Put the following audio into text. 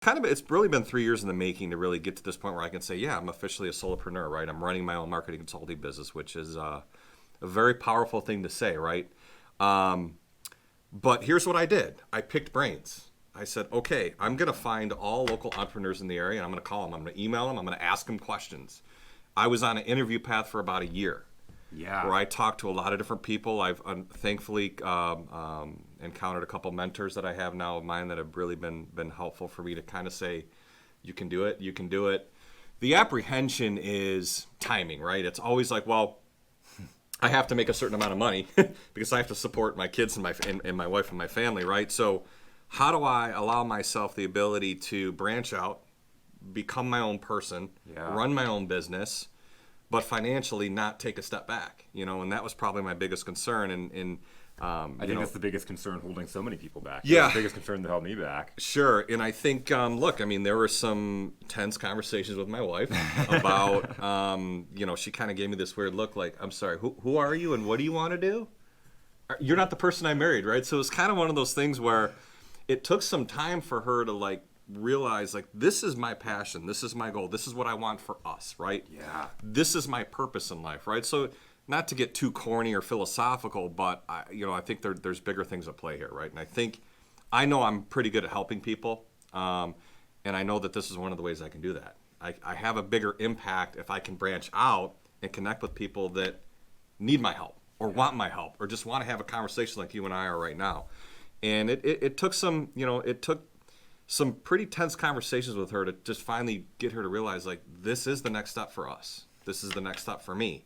it's really been 3 years in the making to really get to this point where I can say, yeah, I'm officially a solopreneur, right? I'm running my own marketing consulting business, which is a very powerful thing to say, right? But here's what I did. I picked brains. I said, okay, I'm going to find all local entrepreneurs in the area, and I'm going to call them. I'm going to email them. I'm going to ask them questions. I was on an interview path for about a year. Yeah. Where I talked to a lot of different people. I've thankfully encountered a couple mentors that I have now of mine that have really been helpful for me to kind of say, you can do it, you can do it. The apprehension is timing, right? It's always like, well, I have to make a certain amount of money because I have to support my kids and my wife and my family, right? So how do I allow myself the ability to branch out, become my own person, run my own business, but financially not take a step back, and that was probably my biggest concern. I think that's the biggest concern holding so many people back. Yeah. That's the biggest concern that held me back. Sure. And I think, there were some tense conversations with my wife about, she kind of gave me this weird look like, I'm sorry, who are you and what do you want to do? You're not the person I married, right? So it was kind of one of those things where it took some time for her to realize this is my passion, this is my goal, this is what I want for us, right? Yeah. This is my purpose in life, right? So not to get too corny or philosophical, but I think there's bigger things at play here, right? And I know I'm pretty good at helping people, and I know that this is one of the ways I can do that. I have a bigger impact if I can branch out and connect with people that need my help or want my help or just want to have a conversation like you and I are right now. And it took some pretty tense conversations with her to just finally get her to realize this is the next step for us. This is the next step for me.